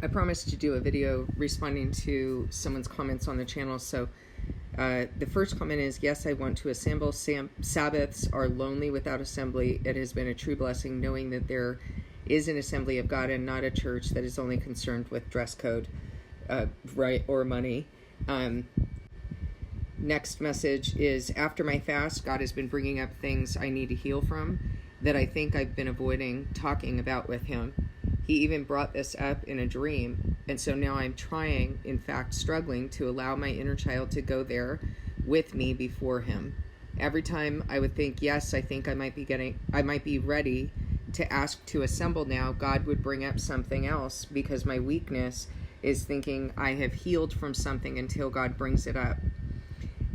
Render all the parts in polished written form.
I promised to do a video responding to someone's comments on the channel. So the first comment is, yes, I want to assemble. Sabbaths are lonely without assembly. It has been a true blessing knowing that there is an assembly of God and not a church that is only concerned with dress code, right, or money. Next message is, after my fast, God has been bringing up things I need to heal from that I think I've been avoiding talking about with him. He even brought this up in a dream, and so now I'm trying, in fact struggling, to allow my inner child to go there with me before him. Every time I would think, yes, I think I might be ready to ask to assemble now, God would bring up something else, because my weakness is thinking I have healed from something until God brings it up.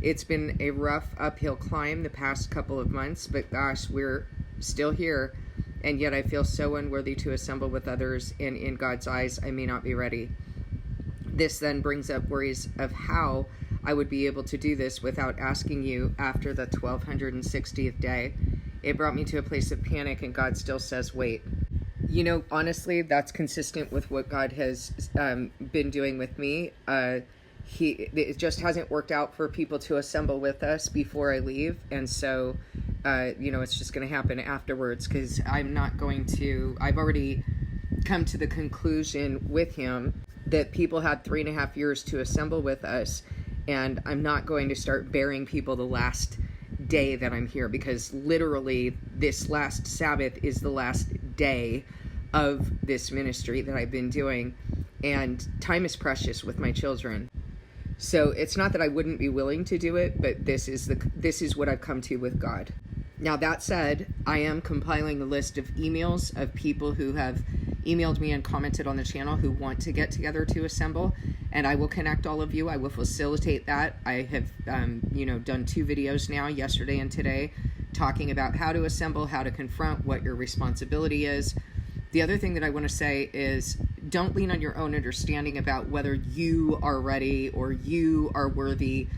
It's been a rough uphill climb the past couple of months, but gosh, we're still here. And yet I feel so unworthy to assemble with others, and in God's eyes, I may not be ready. This then brings up worries of how I would be able to do this without asking you after the 1260th day. It brought me to a place of panic, and God still says, wait. You know, honestly, that's consistent with what God has been doing with me. It just hasn't worked out for people to assemble with us before I leave, and so it's just going to happen afterwards, because I've already come to the conclusion with him that people had 3.5 years to assemble with us, and I'm not going to start burying people the last day that I'm here, because literally this last Sabbath is the last day of this ministry that I've been doing, and time is precious with my children. So it's not that I wouldn't be willing to do it, but this is what I've come to with God. Now, that said, I am compiling a list of emails of people who have emailed me and commented on the channel who want to get together to assemble, and I will connect all of you. I will facilitate that. I have, done 2 videos now, yesterday and today, talking about how to assemble, how to confront, what your responsibility is. The other thing that I want to say is, don't lean on your own understanding about whether you are ready or you are worthy.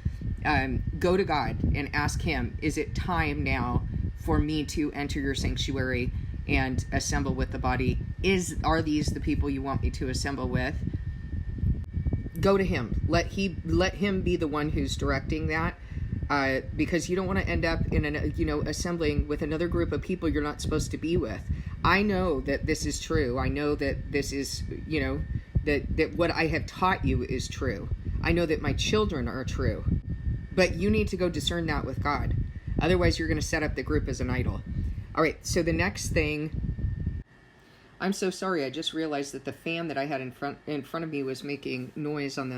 Go to God and ask him, is it time now for me to enter your sanctuary and assemble with the body? Are these the people you want me to assemble with? Go to him. Let him be the one who's directing that, because you don't want to end up in assembling with another group of people you're not supposed to be with. I know that this is true. I know that this is, that what I have taught you is true. I know that my children are true. But you need to go discern that with God. Otherwise, you're going to set up the group as an idol. All right, so the next thing, I'm so sorry. I just realized that the fan that I had in front of me was making noise on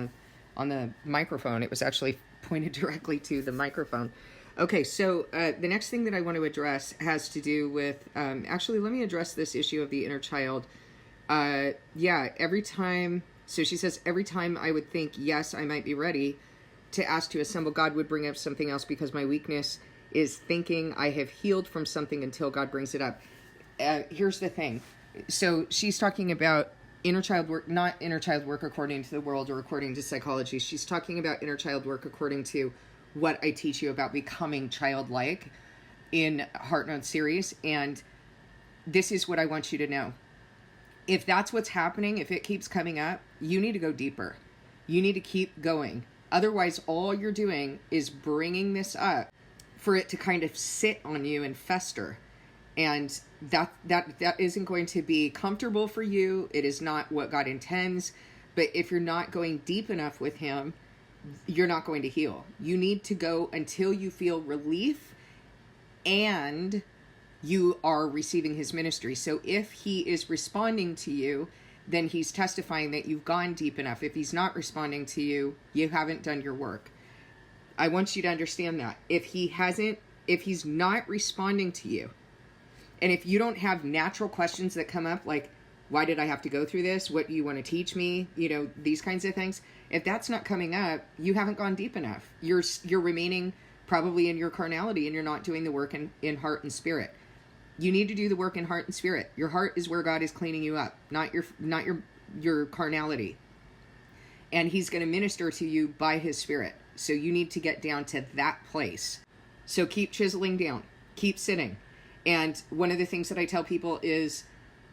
the microphone. It was actually pointed directly to the microphone. Okay, so the next thing that I want to address has to do with, actually, let me address this issue of the inner child. Every time, so she says, every time I would think, yes, I might be ready to ask to assemble, God would bring up something else, because my weakness is thinking I have healed from something until God brings it up. Here's the thing. So she's talking about inner child work, not inner child work according to the world or according to psychology. She's talking about inner child work according to what I teach you about becoming childlike in Heart Note series. And this is what I want you to know. If that's what's happening, if it keeps coming up, you need to go deeper. You need to keep going. Otherwise, all you're doing is bringing this up for it to kind of sit on you and fester. And that isn't going to be comfortable for you. It is not what God intends. But if you're not going deep enough with him, you're not going to heal. You need to go until you feel relief and you are receiving his ministry. So if he is responding to you, then he's testifying that you've gone deep enough. If he's not responding to you, you haven't done your work. I want you to understand that. If he's not responding to you, and if you don't have natural questions that come up, like, why did I have to go through this? What do you want to teach me? These kinds of things. If that's not coming up, you haven't gone deep enough. You're remaining probably in your carnality, and you're not doing the work in heart and spirit. You need to do the work in heart and spirit. Your heart is where God is cleaning you up, not your carnality. And he's going to minister to you by his spirit. So you need to get down to that place. So keep chiseling down, keep sitting. And one of the things that I tell people is,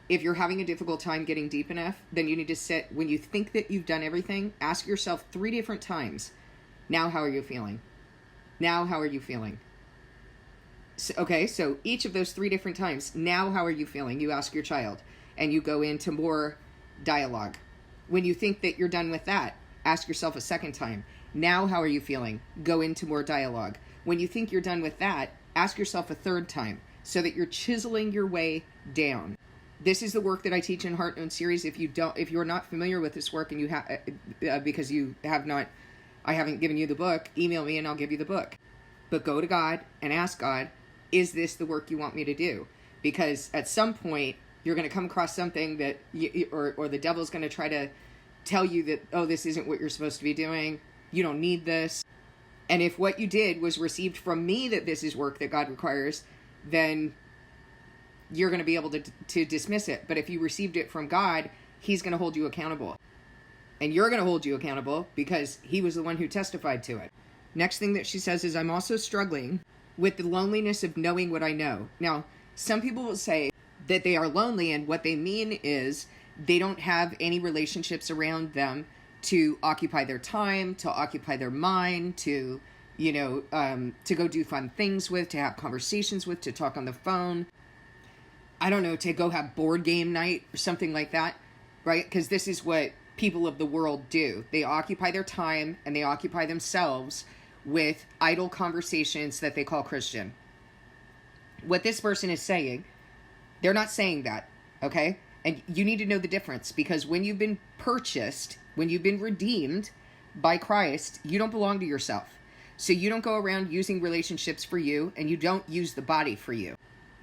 If you're having a difficult time getting deep enough, then you need to sit, when you think that you've done everything, ask yourself 3 different times, now how are you feeling? Now how are you feeling? So each of those 3 different times, now how are you feeling? You ask your child, and you go into more dialogue. When you think that you're done with that, ask yourself a second time, now how are you feeling? Go into more dialogue. When you think you're done with that, ask yourself a third time, so that you're chiseling your way down. This is the work that I teach in Heart Known series. If you're not familiar with this work, and you have, because you have not, I haven't given you the book, email me and I'll give you the book. But go to God and ask God, is this the work you want me to do? Because at some point, you're going to come across something that, or the devil's going to try to tell you that, oh, this isn't what you're supposed to be doing. You don't need this. And if what you did was received from me that this is work that God requires, then you're going to be able to dismiss it. But if you received it from God, he's going to hold you accountable. And you're going to hold you accountable because he was the one who testified to it. Next thing that she says is, I'm also struggling with the loneliness of knowing what I know. Now, some people will say that they are lonely, and what they mean is they don't have any relationships around them to occupy their time, to occupy their mind, to go do fun things with, to have conversations with, to talk on the phone. I don't know, to go have board game night or something like that, right? Because this is what people of the world do. They occupy their time and they occupy themselves with idle conversations that they call Christian. What this person is saying, they're not saying that, okay? And you need to know the difference, because when you've been purchased, when you've been redeemed by Christ, you don't belong to yourself. So you don't go around using relationships for you, and you don't use the body for you.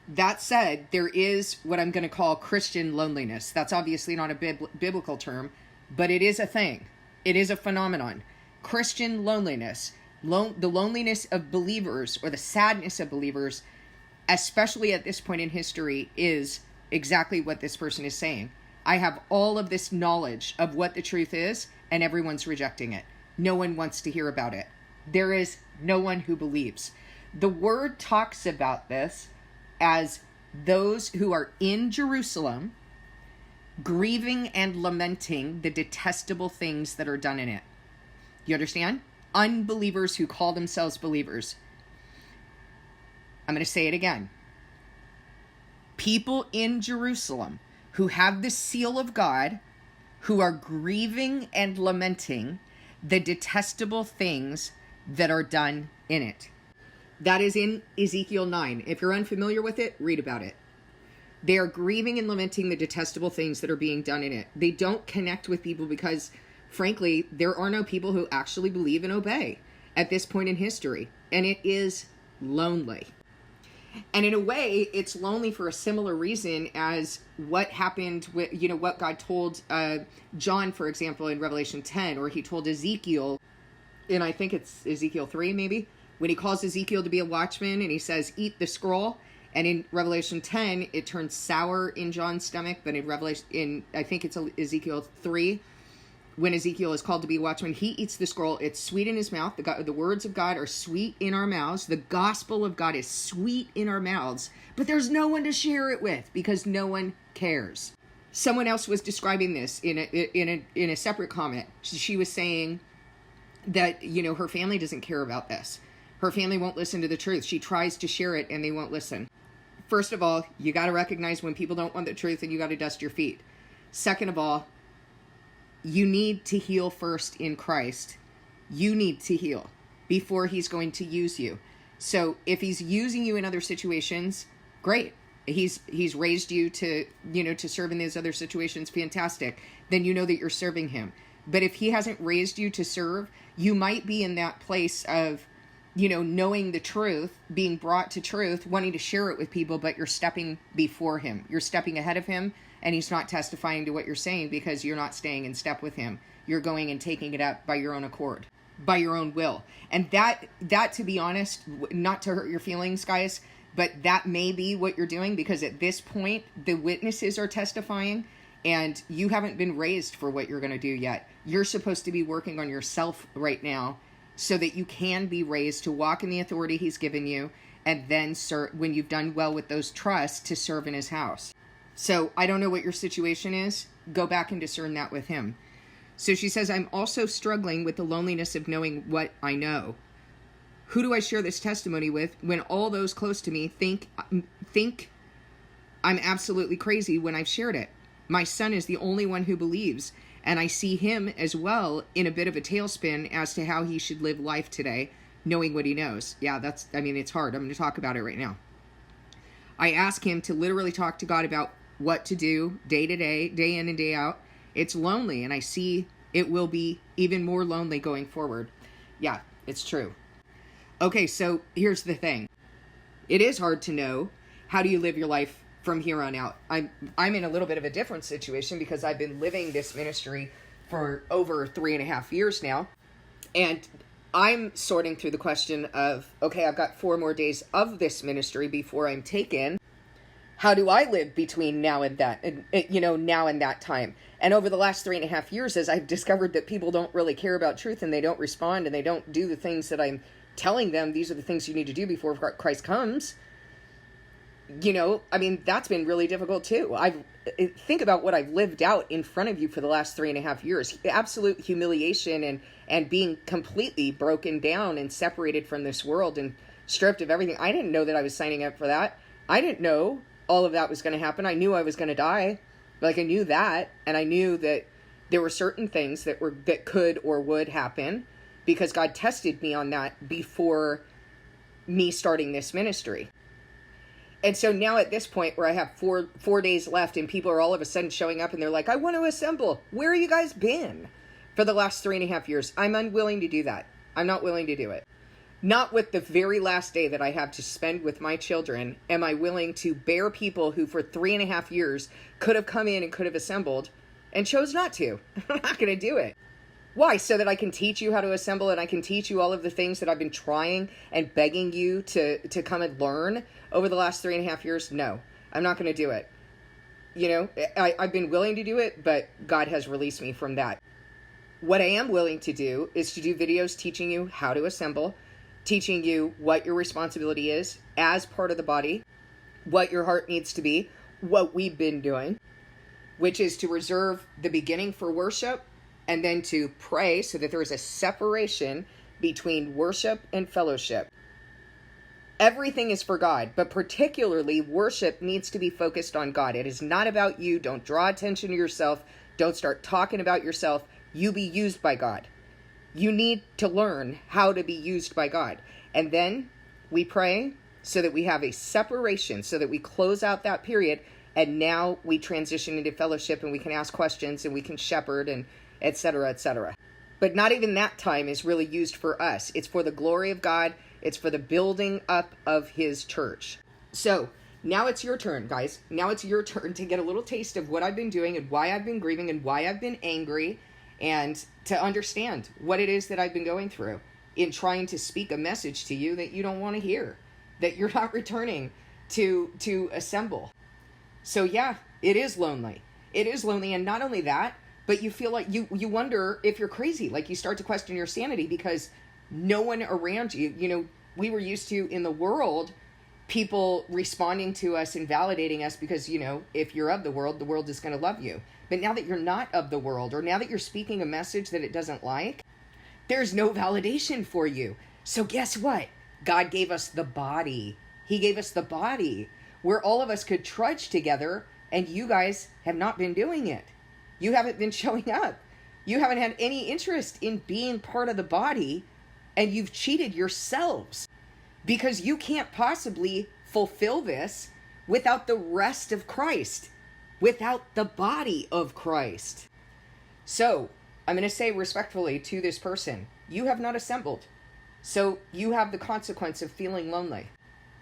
That said, there is what I'm going to call Christian loneliness. That's obviously not a biblical term, but it is a thing. It is a phenomenon. Christian loneliness, the loneliness of believers, or the sadness of believers, especially at this point in history, is exactly what this person is saying. I have all of this knowledge of what the truth is, and everyone's rejecting it. No one wants to hear about it. There is no one who believes. The word talks about this as those who are in Jerusalem, grieving and lamenting the detestable things that are done in it. You understand? Unbelievers who call themselves believers. I'm going to say it again. People in Jerusalem who have the seal of God, who are grieving and lamenting the detestable things that are done in it. That is in Ezekiel 9. If you're unfamiliar with it, read about it. They are grieving and lamenting the detestable things that are being done in it. They don't connect with people because, frankly, there are no people who actually believe and obey at this point in history. And it is lonely. And in a way, it's lonely for a similar reason as what happened with, what God told John, for example, in Revelation 10, or he told Ezekiel, and I think it's Ezekiel 3 maybe, when he calls Ezekiel to be a watchman and he says, eat the scroll. And in Revelation 10, it turns sour in John's stomach. But I think it's Ezekiel 3, when Ezekiel is called to be a watchman, he eats the scroll. It's sweet in his mouth. The words of God are sweet in our mouths. The gospel of God is sweet in our mouths. But there's no one to share it with because no one cares. Someone else was describing this in a separate comment. She was saying that, her family doesn't care about this. Her family won't listen to the truth. She tries to share it and they won't listen. First of all, you got to recognize when people don't want the truth and you got to dust your feet. Second of all, you need to heal first in Christ. You need to heal before he's going to use you. So if he's using you in other situations, great. He's raised you to serve in these other situations, fantastic. Then you know that you're serving him. But if he hasn't raised you to serve, you might be in that place of, knowing the truth, being brought to truth, wanting to share it with people, but you're stepping before him. You're stepping ahead of him, and he's not testifying to what you're saying because you're not staying in step with him. You're going and taking it up by your own accord, by your own will. And that, to be honest, not to hurt your feelings, guys, but that may be what you're doing, because at this point, the witnesses are testifying, and you haven't been raised for what you're going to do yet. You're supposed to be working on yourself right now so that you can be raised to walk in the authority he's given you, and then serve when you've done well with those trusts to serve in his house. So I don't know what your situation is. Go back and discern that with him. So she says, I'm also struggling with the loneliness of knowing what I know. Who do I share this testimony with when all those close to me think I'm absolutely crazy when I've shared it? My son is the only one who believes, and I see him as well in a bit of a tailspin as to how he should live life today, knowing what he knows. Yeah, it's hard. I'm going to talk about it right now. I ask him to literally talk to God about what to do day to day, day in and day out. It's lonely, and I see it will be even more lonely going forward. Yeah, it's true. Okay, so here's the thing. It is hard to know, how do you live your life from here on out? I'm in a little bit of a different situation because I've been living this ministry for over 3.5 years now. And I'm sorting through the question of, okay, I've got 4 more days of this ministry before I'm taken. How do I live between now and that time? And over the last 3.5 years, as I've discovered that people don't really care about truth and they don't respond and they don't do the things that I'm telling them, these are the things you need to do before Christ comes. That's been really difficult too. Think about what I've lived out in front of you for the last 3.5 years. Absolute humiliation and being completely broken down and separated from this world and stripped of everything. I didn't know that I was signing up for that. I didn't know all of that was going to happen. I knew I was going to die. I knew that, and I knew that there were certain things that could or would happen because God tested me on that before me starting this ministry. And so now at this point where I have four days left and people are all of a sudden showing up and they're like, I want to assemble. Where have you guys been for the last 3.5 years? I'm unwilling to do that. I'm not willing to do it. Not with the very last day that I have to spend with my children am I willing to bear people who for 3.5 years could have come in and could have assembled and chose not to. I'm not going to do it. Why? So that I can teach you how to assemble and I can teach you all of the things that I've been trying and begging you to come and learn over the last 3.5 years? No, I'm not going to do it. I've been willing to do it, but God has released me from that. What I am willing to do is to do videos teaching you how to assemble, teaching you what your responsibility is as part of the body, what your heart needs to be, what we've been doing, which is to reserve the beginning for worship and then to pray so that there is a separation between worship and fellowship. Everything is for God, but particularly worship needs to be focused on God. It is not about you. Don't draw attention to yourself. Don't start talking about yourself. You be used by God. You need to learn how to be used by God. And then we pray so that we have a separation, so that we close out that period, and now we transition into fellowship and we can ask questions and we can shepherd and et cetera, et cetera. But not even that time is really used for us. It's for the glory of God. It's for the building up of his church. So now it's your turn, guys. Now it's your turn to get a little taste of what I've been doing and why I've been grieving and why I've been angry, and to understand what it is that I've been going through in trying to speak a message to you that you don't want to hear, that you're not returning to assemble. So yeah, it is lonely. It is lonely. And not only that, but you feel like you wonder if you're crazy. Like you start to question your sanity because no one around you, we were used to in the world, people responding to us and validating us because, if you're of the world is going to love you. But now that you're not of the world, or now that you're speaking a message that it doesn't like, there's no validation for you. So guess what? God gave us the body. He gave us the body where all of us could trudge together, and you guys have not been doing it. You haven't been showing up. You haven't had any interest in being part of the body, and you've cheated yourselves because you can't possibly fulfill this without the rest of Christ, without the body of Christ. So I'm going to say respectfully to this person, you have not assembled. So you have the consequence of feeling lonely.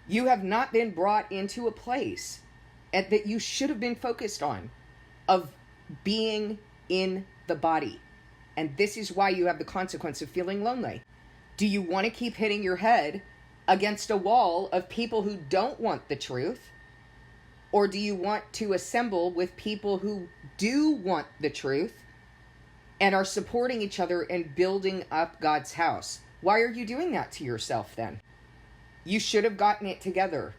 You have not been brought into a place that you should have been focused on, of being in the body. And this is why you have the consequence of feeling lonely. Do you want to keep hitting your head against a wall of people who don't want the truth? Or do you want to assemble with people who do want the truth and are supporting each other and building up God's house? Why are you doing that to yourself then? You should have gotten it together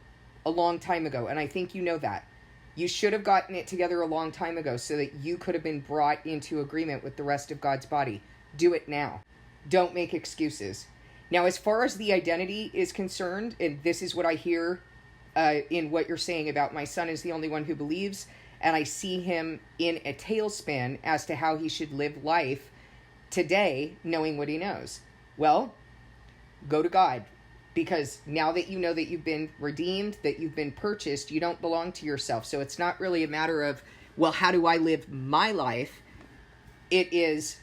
a long time ago, and I think you know that. You should have gotten it together a long time ago so that you could have been brought into agreement with the rest of God's body. Do it now. Don't make excuses. Now, as far as the identity is concerned, and this is what I hear in what you're saying about my son is the only one who believes, and I see him in a tailspin as to how he should live life today, knowing what he knows. Well, go to God, because now that you know that you've been redeemed, that you've been purchased, you don't belong to yourself. So it's not really a matter of, well, how do I live my life? It is,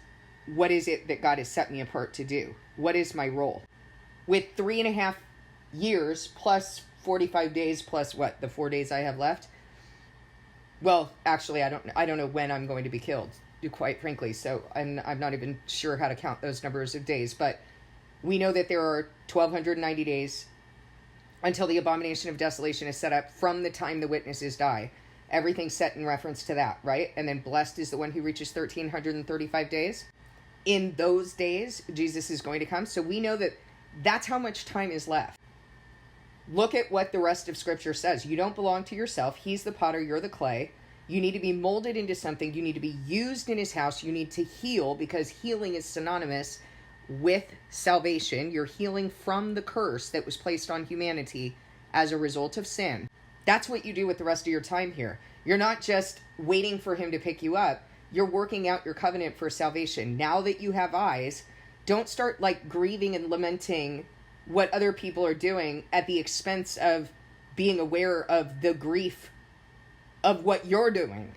what is it that God has set me apart to do? What is my role? With 3.5 years plus 45 days plus what, the 4 days I have left? Well, actually, I don't know when I'm going to be killed, quite frankly. So I'm not even sure how to count those numbers of days. But we know that there are 1,290 days until the abomination of desolation is set up from the time the witnesses die. Everything's set in reference to that, right? And then blessed is the one who reaches 1,335 days. In those days, Jesus is going to come. So we know that that's how much time is left. Look at what the rest of Scripture says. You don't belong to yourself. He's the potter, you're the clay. You need to be molded into something. You need to be used in his house. You need to heal, because healing is synonymous with salvation. You're healing from the curse that was placed on humanity as a result of sin. That's what you do with the rest of your time here. You're not just waiting for him to pick you up. You're working out your covenant for salvation. Now that you have eyes, don't start like grieving and lamenting what other people are doing at the expense of being aware of the grief of what you're doing.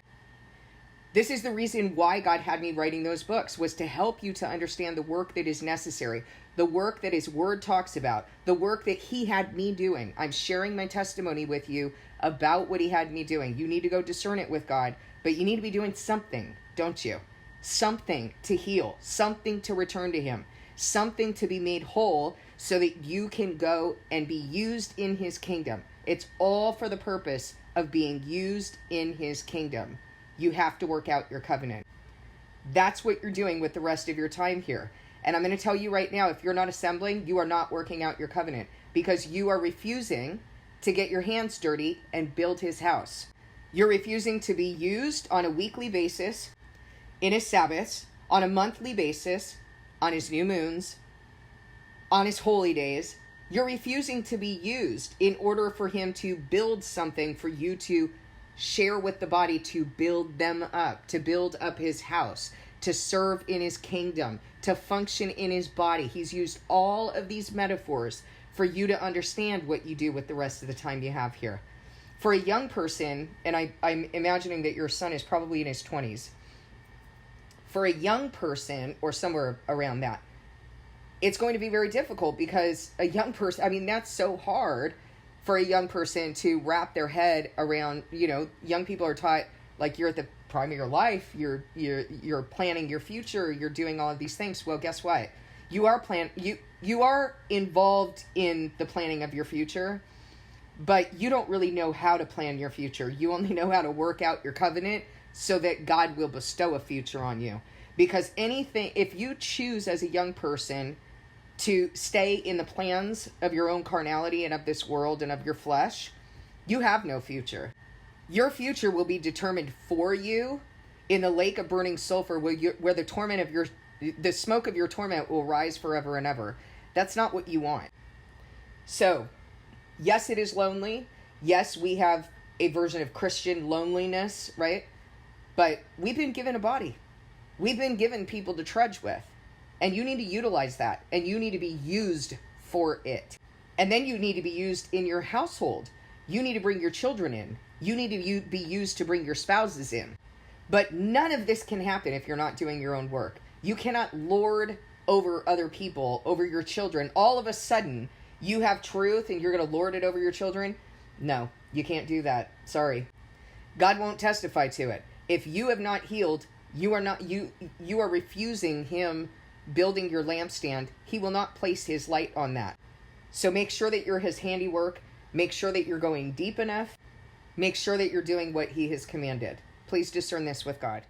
This is the reason why God had me writing those books, was to help you to understand the work that is necessary, the work that his word talks about, the work that he had me doing. I'm sharing my testimony with you about what he had me doing. You need to go discern it with God, but you need to be doing something, don't you? Something to heal, something to return to him, something to be made whole so that you can go and be used in his kingdom. It's all for the purpose of being used in his kingdom. You have to work out your covenant. That's what you're doing with the rest of your time here. And I'm going to tell you right now, if you're not assembling, you are not working out your covenant, because you are refusing to get your hands dirty and build his house. You're refusing to be used on a weekly basis, in his Sabbaths, on a monthly basis, on his new moons, on his holy days. You're refusing to be used in order for him to build something for you to share with the body, to build them up, to build up his house, to serve in his kingdom, to function in his body. He's used all of these metaphors for you to understand what you do with the rest of the time you have here. For a young person, and I'm imagining that your son is probably in his 20s. For a young person, or somewhere around that, it's going to be very difficult, because a young person, that's so hard for a young person to wrap their head around. Young people are taught, like, you're at the prime of your life, you're planning your future, you're doing all of these things. Well, guess what? You are involved in the planning of your future, but you don't really know how to plan your future. You only know how to work out your covenant so that God will bestow a future on you. Because if you choose as a young person to stay in the plans of your own carnality and of this world and of your flesh, you have no future. Your future will be determined for you in the lake of burning sulfur, where the smoke of your torment will rise forever and ever. That's not what you want. So, yes, it is lonely. Yes, we have a version of Christian loneliness, right? But we've been given a body. We've been given people to trudge with. And you need to utilize that. And you need to be used for it. And then you need to be used in your household. You need to bring your children in. You need to be used to bring your spouses in. But none of this can happen if you're not doing your own work. You cannot lord over other people, over your children. All of a sudden, you have truth and you're going to lord it over your children. No, you can't do that. Sorry. God won't testify to it. If you have not healed, you are refusing him building your lampstand. He will not place his light on that. So make sure that you're his handiwork. Make sure that you're going deep enough. Make sure that you're doing what he has commanded. Please discern this with God.